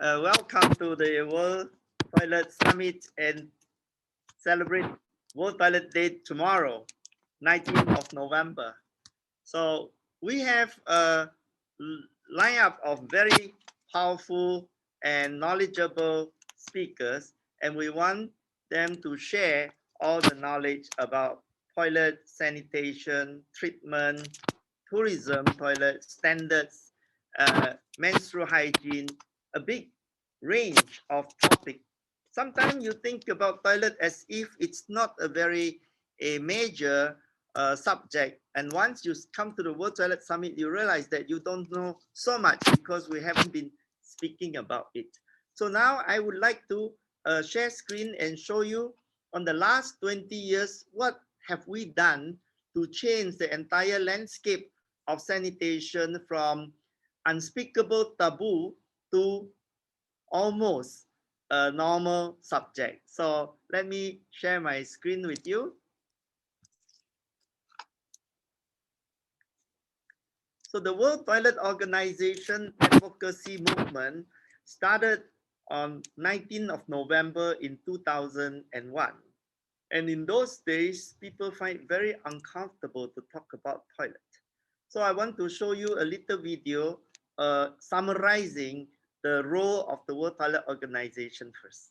Welcome to the World Toilet Summit and celebrate World Toilet Day tomorrow, 19th of November. So we have a lineup of very powerful and knowledgeable speakers, and we want them to share all the knowledge about toilet sanitation, treatment, tourism, toilet standards, menstrual hygiene, a big range of topics. Sometimes you think about toilet as if it's not a major subject. And once you come to the World Toilet Summit, you realize that you don't know so much because we haven't been speaking about it. So now I would like to share screen and show you on the last 20 years, what have we done to change the entire landscape of sanitation from unspeakable taboo to almost a normal subject. So let me share my screen with you. So the World Toilet Organization Advocacy movement started on 19th of November in 2001. And in those days, people find it very uncomfortable to talk about toilet. So I want to show you a little video summarizing the role of the World Toilet Organization first.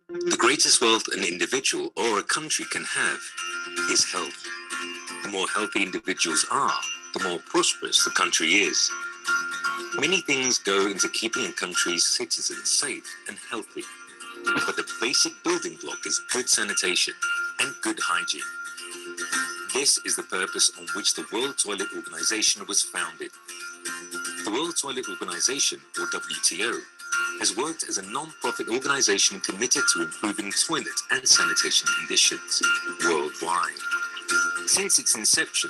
The greatest wealth an individual or a country can have is health. The more healthy individuals are, the more prosperous the country is. Many things go into keeping a country's citizens safe and healthy, but the basic building block is good sanitation and good hygiene. This is the purpose on which the World Toilet Organization was founded. The World Toilet Organization, or WTO, has worked as a non-profit organization committed to improving toilet and sanitation conditions worldwide. Since its inception,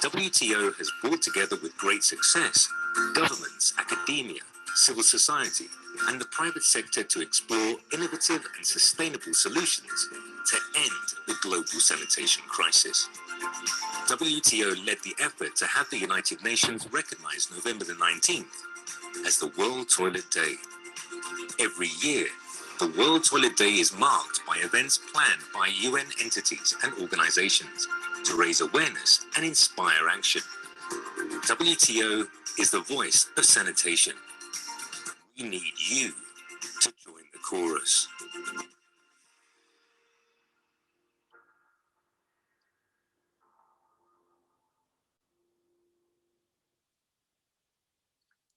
WTO has brought together with great success governments, academia, civil society, and the private sector to explore innovative and sustainable solutions to end the global sanitation crisis. WTO led the effort to have the United Nations recognize November the 19th as the World Toilet Day. Every year, the World Toilet Day is marked by events planned by UN entities and organizations to raise awareness and inspire action. WTO is the voice of sanitation. We need you to join the chorus.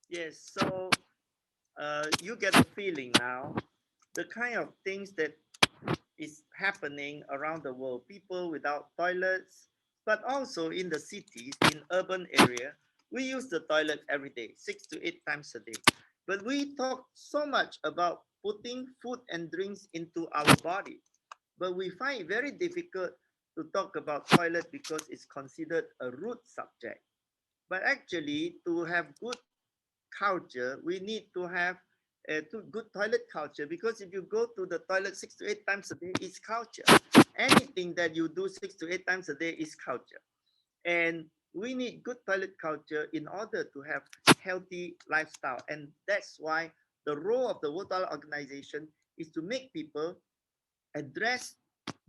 Yes, so you get a feeling now, the kind of things that is happening around the world. People without toilets, but also in the cities, in urban area, we use the toilet every day, 6 to 8 times a day. But we talk so much about putting food and drinks into our body. But we find it very difficult to talk about toilet because it's considered a root subject. But actually, to have good culture, we need to have a good toilet culture, because if you go to the toilet 6 to 8 times a day, it's culture. Anything that you do 6 to 8 times a day is culture. And we need good toilet culture in order to have healthy lifestyle. And that's why the role of the World Toilet Organization is to make people address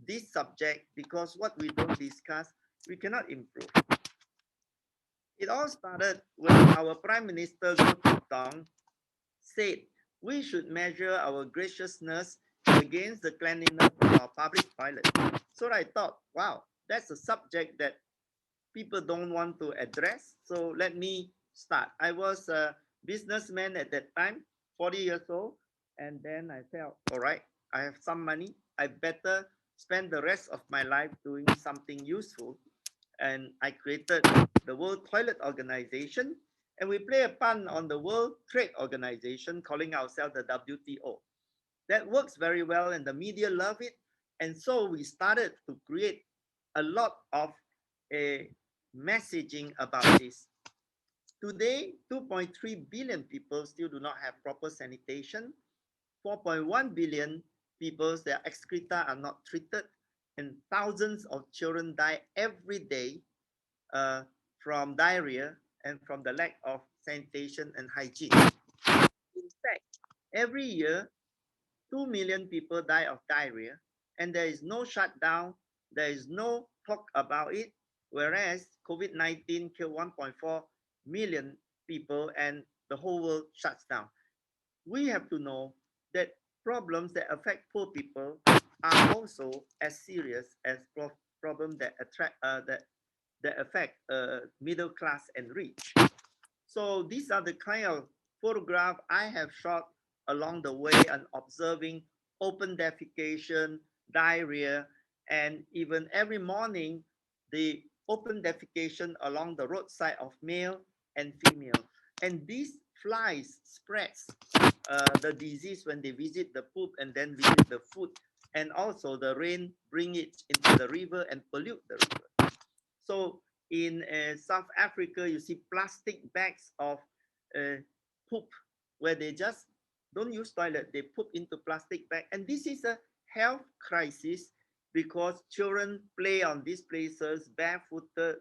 this subject, because what we don't discuss, we cannot improve. It all started when our Prime Minister Goh Tong said we should measure our graciousness against the cleanliness of our public toilet. So I thought, wow, that's a subject that people don't want to address. So let me start. I was a businessman at that time, 40 years old. And then I felt, all right, I have some money. I better spend the rest of my life doing something useful. And I created the World Toilet Organization, and we play a pun on the World Trade Organization, calling ourselves the WTO. That works very well, and the media love it. And so we started to create a lot of messaging about this. Today, 2.3 billion people still do not have proper sanitation. 4.1 billion people, their excreta are not treated, and thousands of children die every day from diarrhea and from the lack of sanitation and hygiene. In fact, every year, 2 million people die of diarrhea, and there is no shutdown, there is no talk about it, whereas COVID-19 killed 1.4 million people and the whole world shuts down. We have to know that problems that affect poor people are also as serious as problems that affect middle class and rich. So these are the kind of photograph I have shot along the way and observing open defecation, diarrhea, and even every morning the open defecation along the roadside of male and female. And these flies spreads the disease when they visit the poop and then visit the food. And also the rain bring it into the river and pollute the river. So in South Africa, you see plastic bags of poop where they just don't use toilet, they poop into plastic bag. And this is a health crisis because children play on these places barefooted,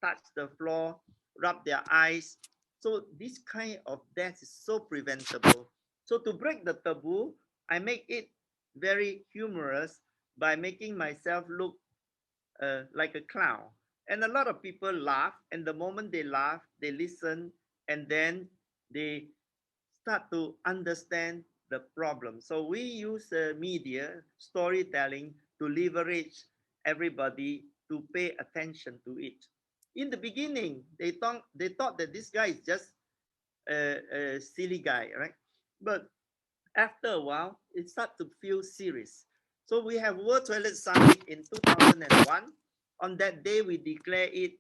touch the floor, rub their eyes. So this kind of death is so preventable. So to break the taboo, I make it very humorous by making myself look like a clown. And a lot of people laugh, and the moment they laugh, they listen, and then they start to understand the problem. So we use media, storytelling to leverage everybody to pay attention to it. In the beginning, they thought that this guy is just a silly guy, right? But after a while, it starts to feel serious. So we have World Toilet Summit in 2001. On that day, we declare it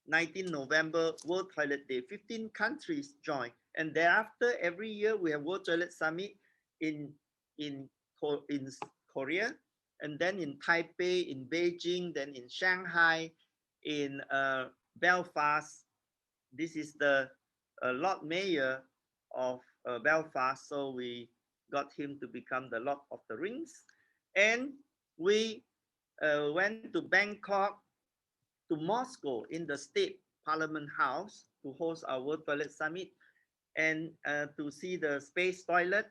19 November World Toilet Day. 15 countries join. And thereafter, every year, we have World Toilet Summit in, in, in Korea, and then in Taipei, in Beijing, then in Shanghai, in Belfast. This is the Lord Mayor of Belfast, so we got him to become the Lord of the Rings. And we went to Bangkok, to Moscow in the State Parliament House to host our World Toilet Summit and to see the space toilet.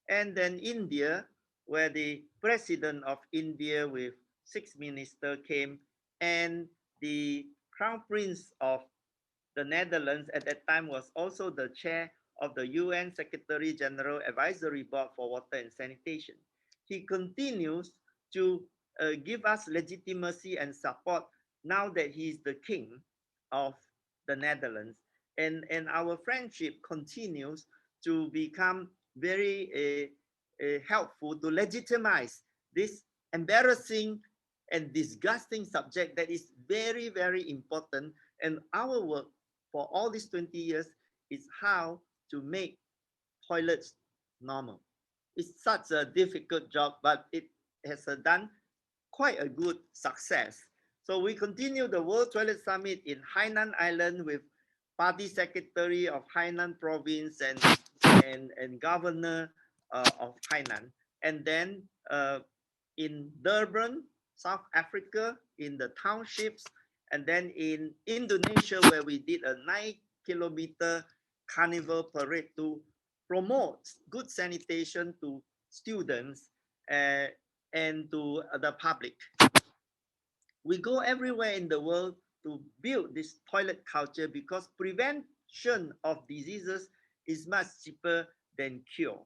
And then India, where the President of India with 6 ministers came, and the Crown Prince of the Netherlands at that time was also the chair of the UN Secretary General Advisory Board for Water and Sanitation. He continues to give us legitimacy and support now that he is the king of the Netherlands. And our friendship continues to become very helpful to legitimize this embarrassing and disgusting subject that is very, very important. And our work for all these 20 years is how to make toilets normal. It's such a difficult job, but it has done quite a good success. So we continue the World Toilet Summit in Hainan Island with Party Secretary of Hainan Province and Governor of Hainan. And then in Durban, South Africa, in the townships, and then in Indonesia, where we did a 9-kilometer carnival parade to promote good sanitation to students and to the public. We go everywhere in the world to build this toilet culture because prevention of diseases is much cheaper than cure.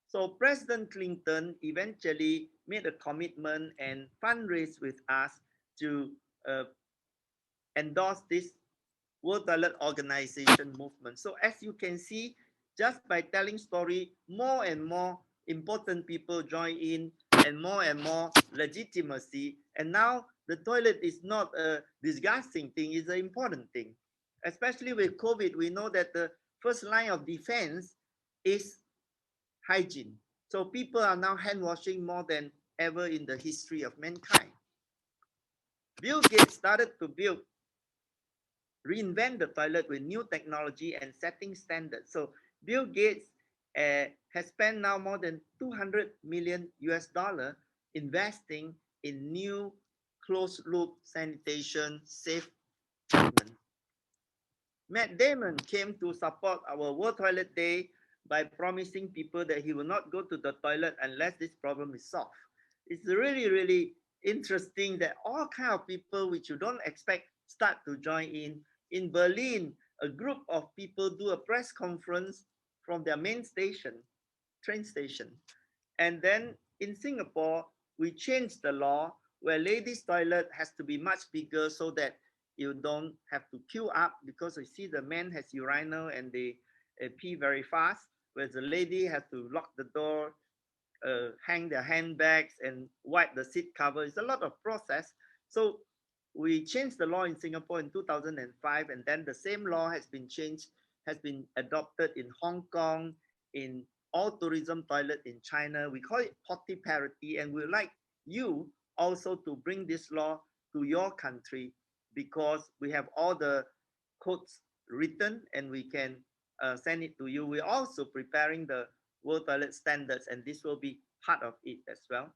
So President Clinton eventually made a commitment and fundraised with us to endorse this World Toilet Organization movement. So as you can see, just by telling story, more and more important people join in and more legitimacy. And now the toilet is not a disgusting thing, it's an important thing. Especially with COVID, we know that the first line of defense is hygiene. So people are now hand washing more than ever in the history of mankind. Bill Gates started to build reinvent the toilet with new technology and setting standards. So Bill Gates has spent now more than 200 million US dollar investing in new closed loop sanitation safe treatment. Matt Damon came to support our World Toilet Day by promising people that he will not go to the toilet unless this problem is solved. It's really, really interesting that all kind of people which you don't expect start to join in. In Berlin, a group of people do a press conference from their main station, train station. And then in Singapore, we changed the law where ladies' toilet has to be much bigger so that you don't have to queue up, because you see the men has urinal and they pee very fast, whereas the lady has to lock the door, hang their handbags and wipe the seat cover. It's a lot of process. So we changed the law in Singapore in 2005, and then the same law has been changed, has been adopted in Hong Kong, in all tourism toilet in China. We call it potty parity, and we like you also to bring this law to your country, because we have all the codes written and we can send it to you. We're also preparing the World Toilet Standards, and this will be part of it as well.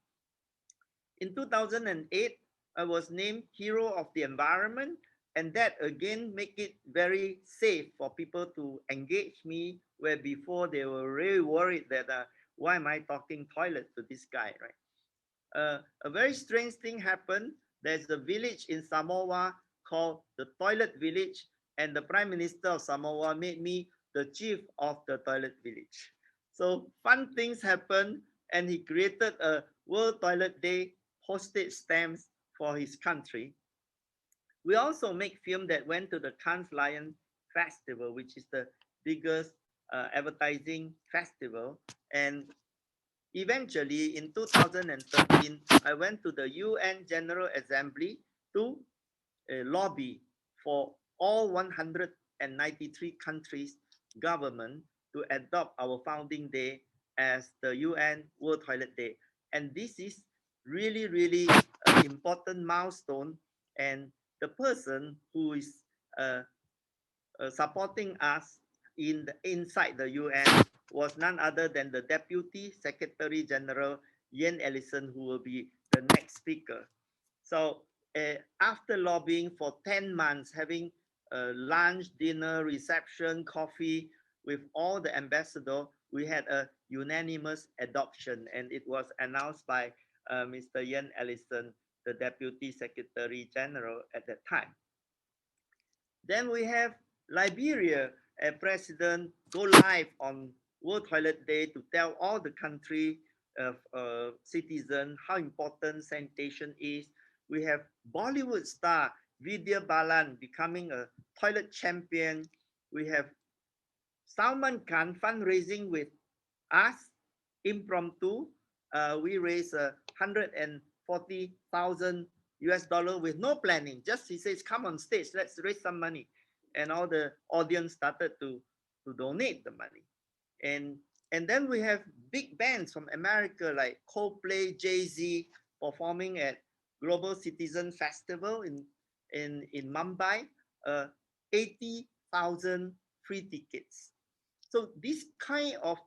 In 2008, I was named Hero of the Environment, and that again make it very safe for people to engage me, where before they were really worried that why am I talking toilet to this guy, right? A very strange thing happened. There's a village in Samoa called the Toilet Village, and the Prime Minister of Samoa made me the chief of the toilet village. So fun things happen, and he created a World Toilet Day postage stamps for his country. We also make film that went to the Cannes Lion Festival, which is the biggest advertising festival. And eventually, in 2013, I went to the UN General Assembly to lobby for all 193 countries' government to adopt our founding day as the UN World Toilet Day. And this is really, really an important milestone. And the person who is supporting us inside the UN was none other than the Deputy Secretary General Ian Ellison, who will be the next speaker. So after lobbying for 10 months, having lunch, dinner, reception, coffee with all the ambassadors, we had a unanimous adoption, and it was announced by Mr. Ian Ellison, the Deputy Secretary General at that time. Then we have Liberia, a president go live on World Toilet Day to tell all the country citizens how important sanitation is. We have Bollywood star Vidya Balan becoming a toilet champion. We have Salman Khan fundraising with us, impromptu. We raised 140,000 US dollar with no planning. Just he says, come on stage, let's raise some money. And all the audience started to donate the money. And then we have big bands from America like Coldplay, Jay-Z performing at Global Citizen Festival in Mumbai, 80,000 free tickets. So this kind of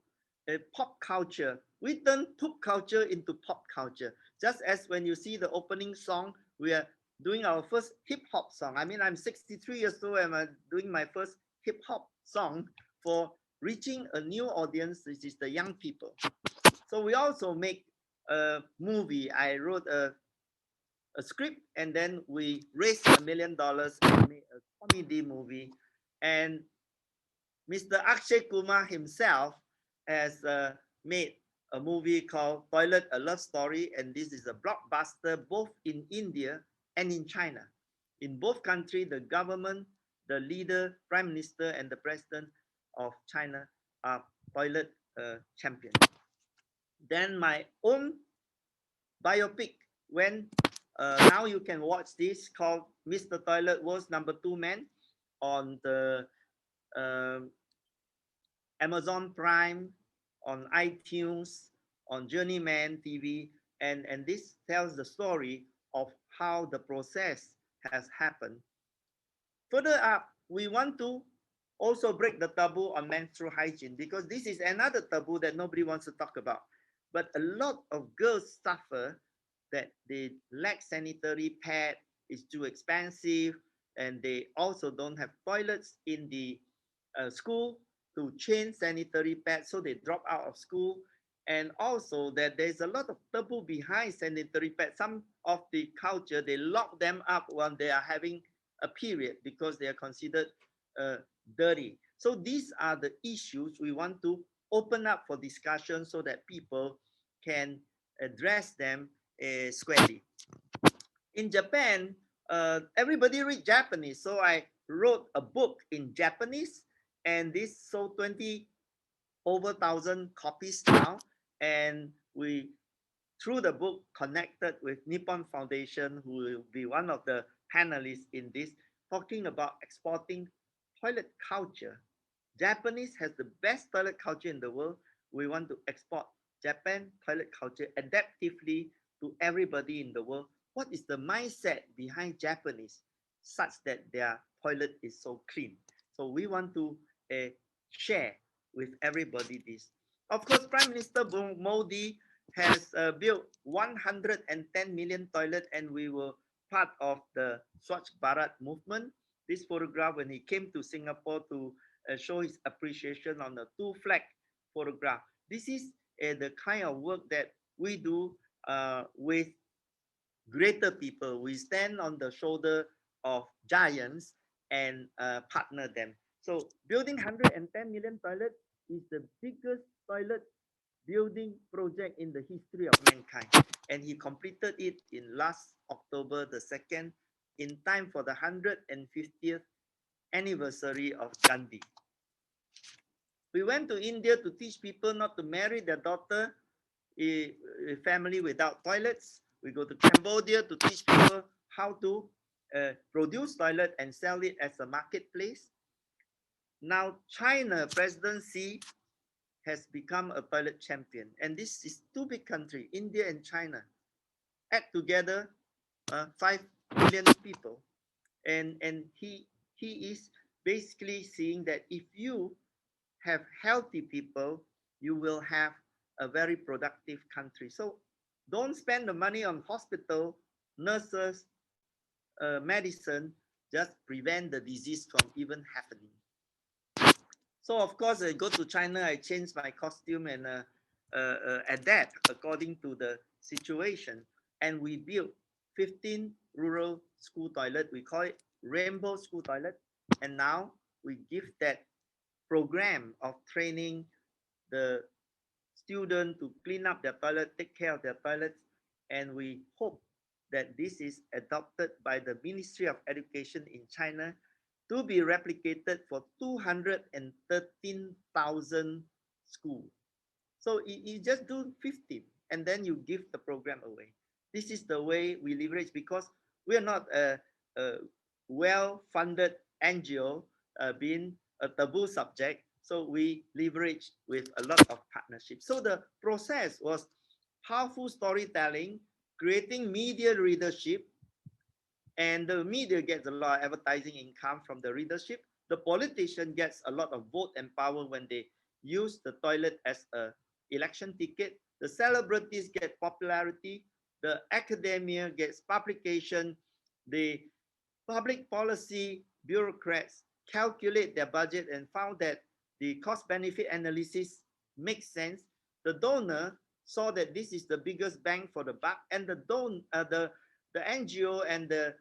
pop culture, we turn pop culture into pop culture. Just as when you see the opening song, we are doing our first hip hop song. I mean, I'm 63 years old and I'm doing my first hip hop song for reaching a new audience, which is the young people. So we also make a movie. I wrote a script, and then we raised $1 million and made a comedy movie. And Mr. Akshay Kumar himself has made a movie called Toilet, A Love Story, and this is a blockbuster both in India and in China. In both countries, the government, the leader, prime minister, and the president of China are toilet champions. Then my own biopic, when now you can watch this, called Mr. Toilet, World's #2 Man, on the Amazon Prime, on iTunes, on Journeyman TV, and this tells the story of how the process has happened. Further up, we want to also break the taboo on menstrual hygiene, because this is another taboo that nobody wants to talk about. But a lot of girls suffer that they lack sanitary pad, it's too expensive, and they also don't have toilets in the school to change sanitary pads, so they drop out of school. And also that there's a lot of taboo behind sanitary pads. Some of the culture, they lock them up when they are having a period because they are considered uh, dirty. So these are the issues we want to open up for discussion so that people can address them squarely. In Japan, everybody read Japanese, so I wrote a book in Japanese, and this sold 20 over 1,000 copies now. And we, through the book, connected with Nippon Foundation, who will be one of the panelists in this, talking about exporting toilet culture. Japanese has the best toilet culture in the world. We want to export Japan toilet culture adaptively to everybody in the world. What is the mindset behind Japanese such that their toilet is so clean? So we want to share with everybody this. Of course, Prime Minister Modi has built 110 million toilets, and we were part of the Swachh Bharat movement. This photograph when he came to Singapore to show his appreciation on the two flag photograph. This is the kind of work that we do with greater people. We stand on the shoulder of giants and partner them. So building 110 million toilets is the biggest toilet building project in the history of mankind. And he completed it in last October the 2nd, in time for the 150th anniversary of Gandhi. We went to India to teach people not to marry their daughter a family without toilets. We go to Cambodia to teach people how to produce toilet and sell it as a marketplace. Now China, President Xi has become a toilet champion. And this is two big countries, India and China, add together 5 billion people. And he is basically seeing that if you have healthy people, you will have a very productive country. So don't spend the money on hospital, nurses, medicine, just prevent the disease from even happening. So of course, I go to China, I change my costume and adapt according to the situation. And we built 15 rural school toilet. We call it Rainbow School Toilet. And now we give that program of training the student to clean up their toilet, take care of their toilets. And we hope that this is adopted by the Ministry of Education in China to be replicated for 213,000 schools. So you just do 15 and then you give the program away. This is the way we leverage, because we are not a well-funded NGO being a taboo subject. So we leverage with a lot of partnerships. So the process was powerful storytelling, creating media readership, and the media gets a lot of advertising income from the readership. The politician gets a lot of vote and power when they use the toilet as a election ticket. The celebrities get popularity. The academia gets publication. The public policy bureaucrats calculate their budget and found that the cost benefit analysis makes sense. The donor saw that this is the biggest bang for the buck, and the NGO and the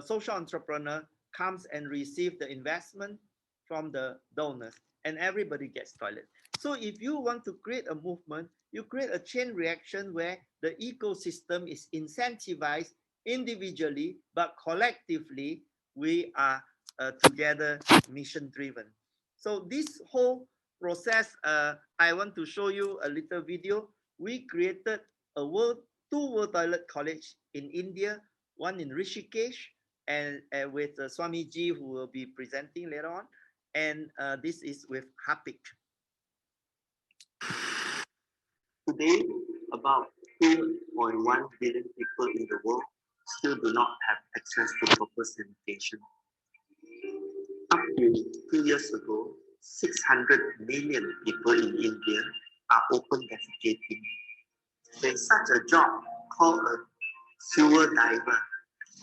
social entrepreneur comes and receive the investment from the donors, and everybody gets toilet. So if you want to create a movement, you create a chain reaction where the ecosystem is incentivized individually, but collectively we are together mission driven. So this whole process, I want to show you a little video. We created a two world toilet college in India, one in Rishikesh, and with Swamiji, who will be presenting later on. And this is with Hapik. Today, about 2.1 billion people in the world still do not have access to proper sanitation. to 2 years ago, 600 million people in India are open defecating. There's such a job called a sewer diver,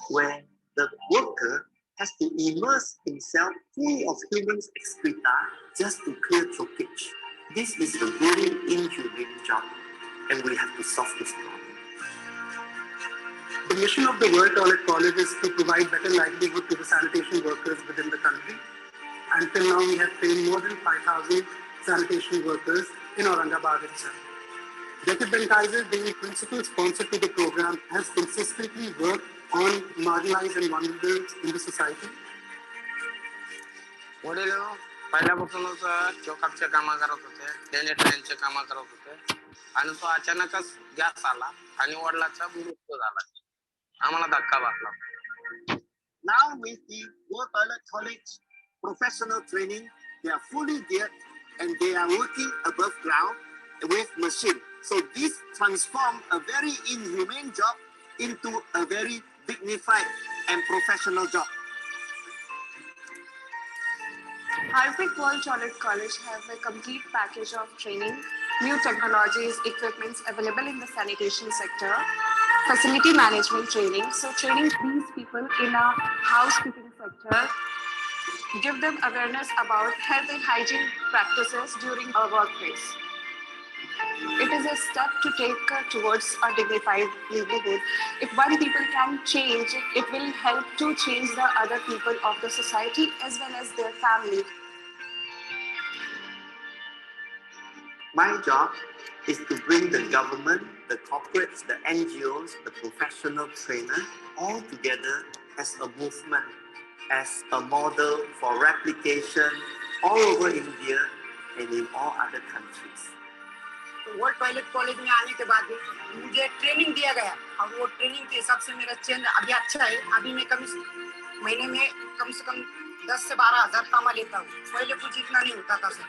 where the worker has to immerse himself full of human excreta just to clear chokage. This is a very inhumane job, and we have to solve this problem. The mission of the World Toilet College is to provide better livelihood to the sanitation workers within the country. Until now, we have trained more than 5,000 sanitation workers in Aurangabad itself. Jacob Kaiser, being principal sponsor to the program, has consistently worked on marginalized and vulnerable in the society. पहिल्यापासूनच चोकापचे कामं करत होते, सॅनिटरीचे कामं करत होते आणि तो अचानकच गॅस आला आणि वडिलांचा मृत्यू झाला. आम्हाला धक्का बसला. Now with the World Toilet College professional training, they are fully geared and they are working above ground with machine. So this transforms a very inhumane job into a very dignified and professional job. Harvick World Toilet College have a complete package of training, new technologies, equipments available in the sanitation sector, facility management training. So training these people in a housekeeping sector, give them awareness about health and hygiene practices during a workplace. It is a step to take towards a dignified livelihood. If one people can change, it will help to change the other people of the society as well as their family. My job is to bring the government, the corporates, the NGOs, the professional trainer all together as a movement, as a model for replication all over India and in all other countries. World toilet college में आने के बाद मुझे training दिया गया और वो training के हिसाब से मेरा चेंज अभी अच्छा है. अभी मैं महीने में कम से कम 10 से 12 हज़ार कमा लेता हूँ. पहले कुछ इतना नहीं होता था सर.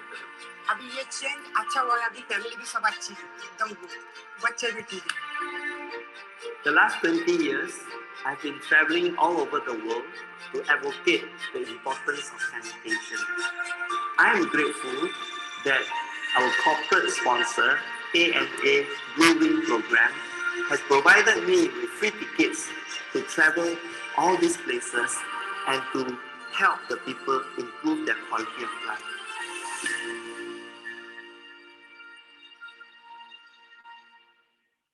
अभी ये चेंज अच्छा हुआ है. अभी फैमिली भी सब अच्छी है, एकदम बच्चे भी ठीक है. The last 20 years, I've been traveling all over the world to advocate the importance of sanitation. I am grateful that our corporate sponsor, ANA Blue Wing program, has provided me with free tickets to travel all these places and to help the people improve their quality of life.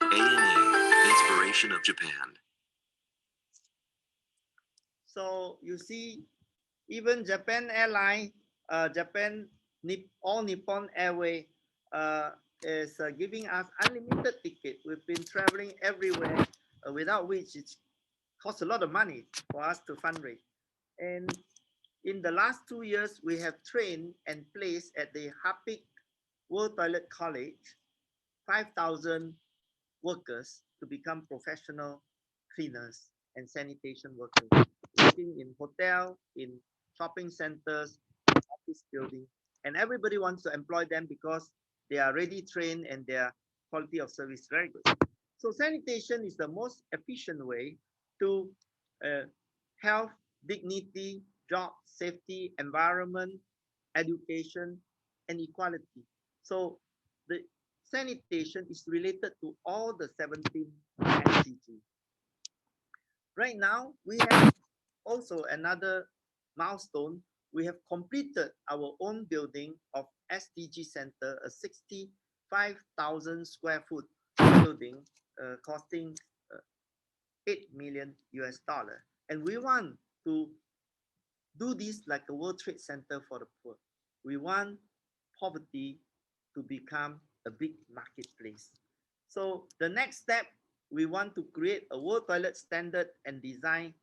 ANA, Inspiration of Japan. So you see, even Japan Airline, All Nippon Airways is giving us unlimited ticket. We've been traveling everywhere, without which it costs a lot of money for us to fundraise. And in the last 2 years, we have trained and placed at the Harvick World Toilet College 5,000 workers to become professional cleaners and sanitation workers, working in hotels, in shopping centers, office buildings, and everybody wants to employ them because they are already trained and their quality of service is very good. So sanitation is the most efficient way to health, dignity, job, safety, environment, education, and equality. So the sanitation is related to all the 17 SDGs. Right now, we have also another milestone. We have completed our own building of SDG Center, a 65,000 square foot building costing $8 million US. And we want to do this like a World Trade Center for the poor. We want poverty to become a big marketplace. So the next step, we want to create a World Toilet Standard and Design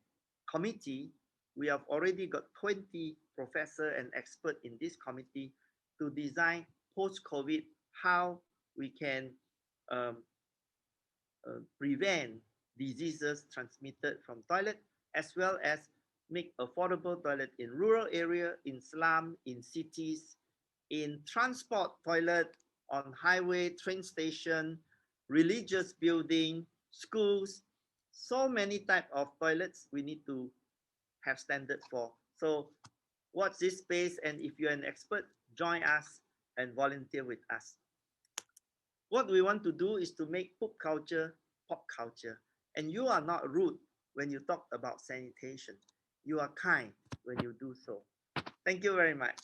Committee. We have already got 20 professors and experts in this committee to design post-COVID how we can prevent diseases transmitted from toilet, as well as make affordable toilet in rural area, in slum, in cities, in transport toilet, on highway, train station, religious building, schools. So many type of toilets we need to have standards for. So watch this space, and if you're an expert, join us and volunteer with us. What we want to do is to make pop culture, and you are not rude when you talk about sanitation. You are kind when you do so. Thank you very much.